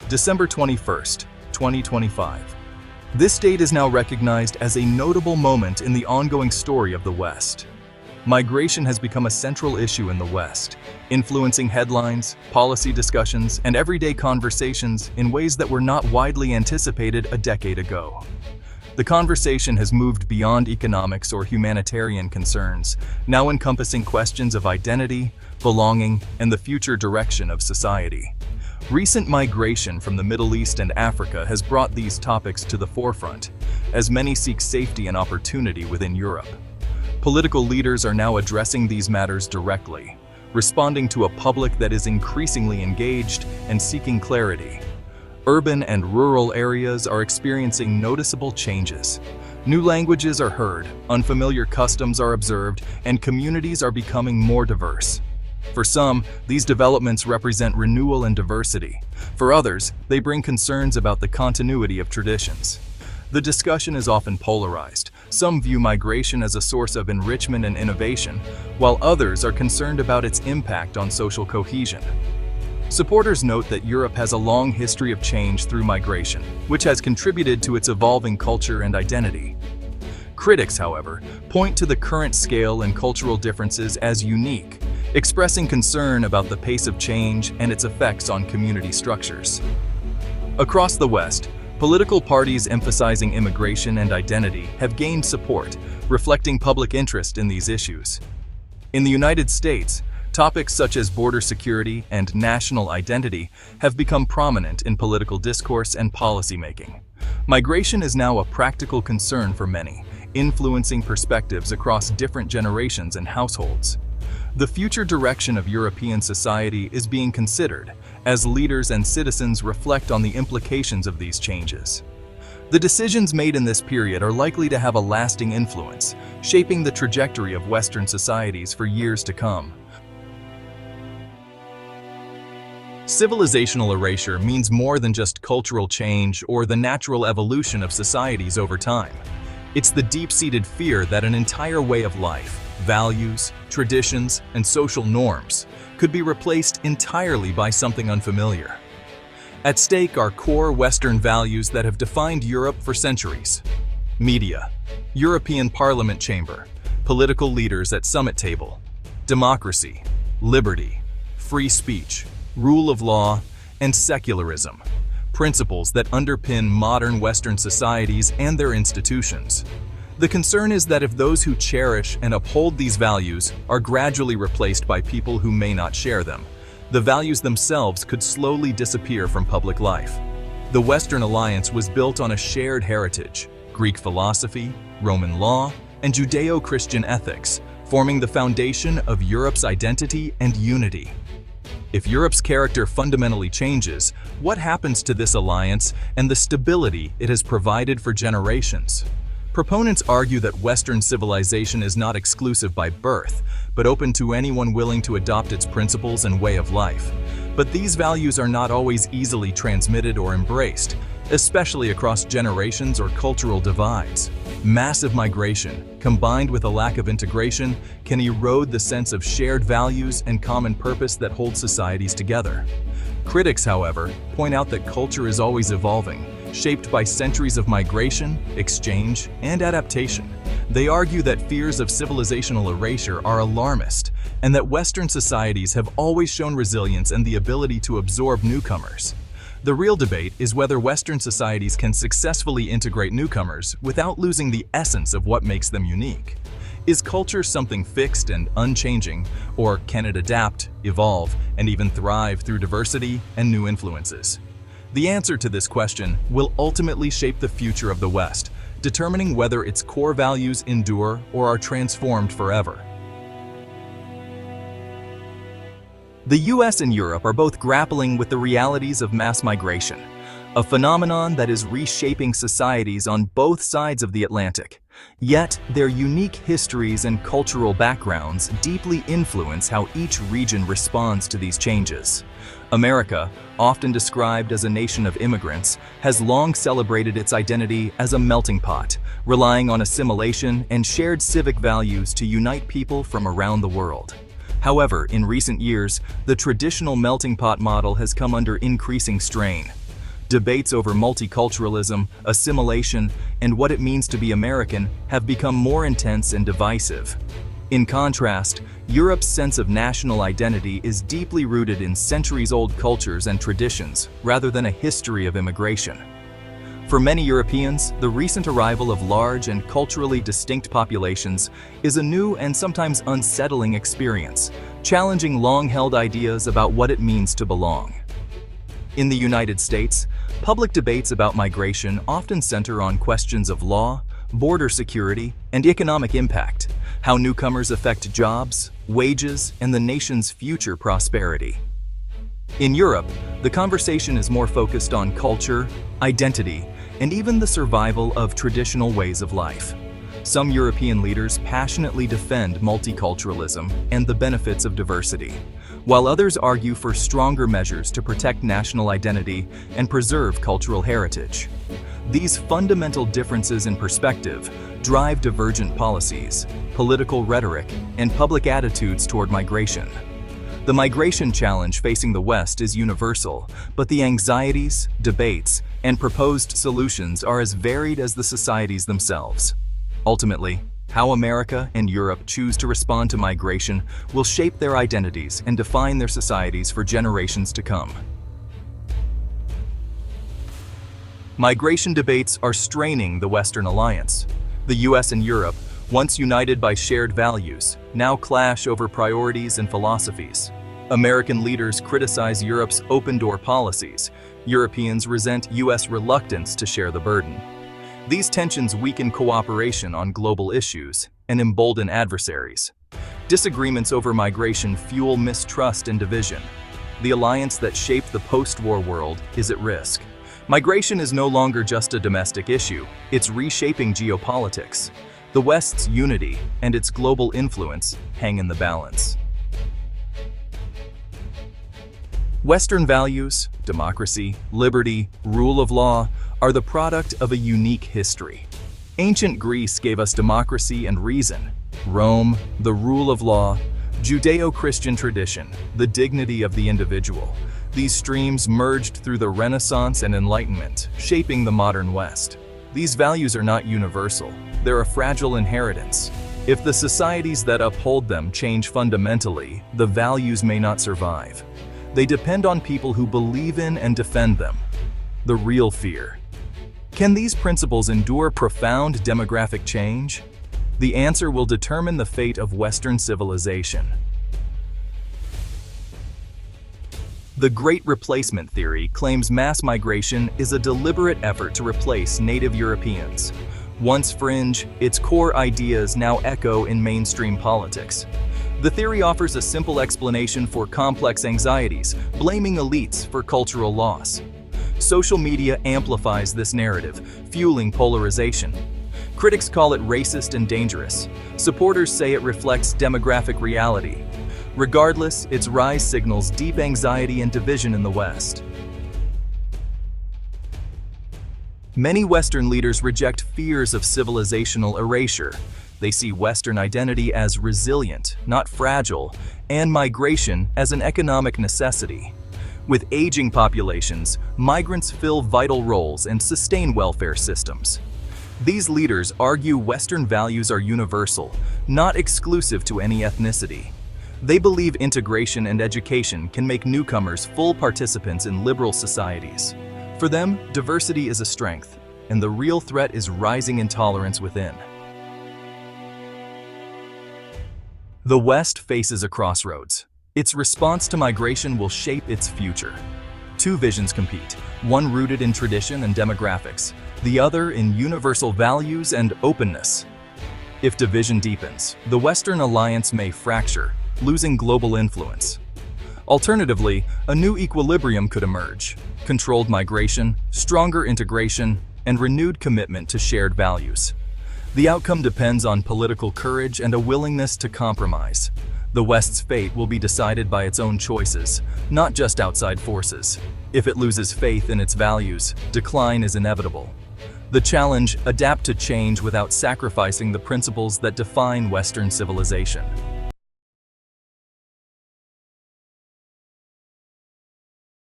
December 21st, 2025. This date is now recognized as a notable moment in the ongoing story of the West. Migration has become a central issue in the West, influencing headlines, policy discussions, and everyday conversations in ways that were not widely anticipated a decade ago. The conversation has moved beyond economics or humanitarian concerns, now encompassing questions of identity, belonging, and the future direction of society. Recent migration from the Middle East and Africa has brought these topics to the forefront, as many seek safety and opportunity within Europe. Political leaders are now addressing these matters directly, responding to a public that is increasingly engaged and seeking clarity. Urban and rural areas are experiencing noticeable changes. New languages are heard, unfamiliar customs are observed, and communities are becoming more diverse. For some, these developments represent renewal and diversity. For others, they bring concerns about the continuity of traditions. The discussion is often polarized. Some view migration as a source of enrichment and innovation, while others are concerned about its impact on social cohesion. Supporters note that Europe has a long history of change through migration, which has contributed to its evolving culture and identity. Critics, however, point to the current scale and cultural differences as unique, expressing concern about the pace of change and its effects on community structures. Across the West, political parties emphasizing immigration and identity have gained support, reflecting public interest in these issues. In the United States, topics such as border security and national identity have become prominent in political discourse and policymaking. Migration is now a practical concern for many, influencing perspectives across different generations and households. The future direction of European society is being considered as leaders and citizens reflect on the implications of these changes. The decisions made in this period are likely to have a lasting influence, shaping the trajectory of Western societies for years to come. Civilizational erasure means more than just cultural change or the natural evolution of societies over time. It's the deep-seated fear that an entire way of life, values, traditions, and social norms could be replaced entirely by something unfamiliar. At stake are core Western values that have defined Europe for centuries. Media, European Parliament chamber, political leaders at summit table, democracy, liberty, free speech, rule of law, and secularism, principles that underpin modern Western societies and their institutions. The concern is that if those who cherish and uphold these values are gradually replaced by people who may not share them, the values themselves could slowly disappear from public life. The Western Alliance was built on a shared heritage, Greek philosophy, Roman law, and Judeo-Christian ethics, forming the foundation of Europe's identity and unity. If Europe's character fundamentally changes, what happens to this alliance and the stability it has provided for generations? Proponents argue that Western civilization is not exclusive by birth, but open to anyone willing to adopt its principles and way of life. But these values are not always easily transmitted or embraced, especially across generations or cultural divides. Massive migration, combined with a lack of integration, can erode the sense of shared values and common purpose that hold societies together. Critics, however, point out that culture is always evolving, shaped by centuries of migration, exchange, and adaptation. They argue that fears of civilizational erasure are alarmist, and that Western societies have always shown resilience and the ability to absorb newcomers. The real debate is whether Western societies can successfully integrate newcomers without losing the essence of what makes them unique. Is culture something fixed and unchanging, or can it adapt, evolve, and even thrive through diversity and new influences? The answer to this question will ultimately shape the future of the West, determining whether its core values endure or are transformed forever. The US and Europe are both grappling with the realities of mass migration, a phenomenon that is reshaping societies on both sides of the Atlantic. Yet, their unique histories and cultural backgrounds deeply influence how each region responds to these changes. America, often described as a nation of immigrants, has long celebrated its identity as a melting pot, relying on assimilation and shared civic values to unite people from around the world. However, in recent years, the traditional melting pot model has come under increasing strain. Debates over multiculturalism, assimilation, and what it means to be American have become more intense and divisive. In contrast, Europe's sense of national identity is deeply rooted in centuries-old cultures and traditions, rather than a history of immigration. For many Europeans, the recent arrival of large and culturally distinct populations is a new and sometimes unsettling experience, challenging long-held ideas about what it means to belong. In the United States, public debates about migration often center on questions of law, border security, and economic impact, how newcomers affect jobs, wages, and the nation's future prosperity. In Europe, the conversation is more focused on culture, identity, and even the survival of traditional ways of life. Some European leaders passionately defend multiculturalism and the benefits of diversity, while others argue for stronger measures to protect national identity and preserve cultural heritage. These fundamental differences in perspective drive divergent policies, political rhetoric, and public attitudes toward migration. The migration challenge facing the West is universal, but the anxieties, debates, and proposed solutions are as varied as the societies themselves. Ultimately, how America and Europe choose to respond to migration will shape their identities and define their societies for generations to come. Migration debates are straining the Western alliance. The US and Europe, once united by shared values, now clash over priorities and philosophies. American leaders criticize Europe's open-door policies. Europeans resent US reluctance to share the burden. These tensions weaken cooperation on global issues and embolden adversaries. Disagreements over migration fuel mistrust and division. The alliance that shaped the post-war world is at risk. Migration is no longer just a domestic issue, it's reshaping geopolitics. The West's unity and its global influence hang in the balance. Western values, democracy, liberty, rule of law, are the product of a unique history. Ancient Greece gave us democracy and reason. Rome, the rule of law. Judeo-Christian tradition, the dignity of the individual. These streams merged through the Renaissance and Enlightenment, shaping the modern West. These values are not universal. They're a fragile inheritance. If the societies that uphold them change fundamentally, the values may not survive. They depend on people who believe in and defend them. The real fear. Can these principles endure profound demographic change? The answer will determine the fate of Western civilization. The Great Replacement theory claims mass migration is a deliberate effort to replace native Europeans. Once fringe, its core ideas now echo in mainstream politics. The theory offers a simple explanation for complex anxieties, blaming elites for cultural loss. Social media amplifies this narrative, fueling polarization. Critics call it racist and dangerous. Supporters say it reflects demographic reality. Regardless, its rise signals deep anxiety and division in the West. Many Western leaders reject fears of civilizational erasure. They see Western identity as resilient, not fragile, and migration as an economic necessity. With aging populations, migrants fill vital roles and sustain welfare systems. These leaders argue Western values are universal, not exclusive to any ethnicity. They believe integration and education can make newcomers full participants in liberal societies. For them, diversity is a strength, and the real threat is rising intolerance within. The West faces a crossroads. Its response to migration will shape its future. Two visions compete, one rooted in tradition and demographics, the other in universal values and openness. If division deepens, the Western alliance may fracture, losing global influence. Alternatively, a new equilibrium could emerge: controlled migration, stronger integration, and renewed commitment to shared values. The outcome depends on political courage and a willingness to compromise. The West's fate will be decided by its own choices, not just outside forces. If it loses faith in its values, decline is inevitable. The challenge: adapt to change without sacrificing the principles that define Western civilization.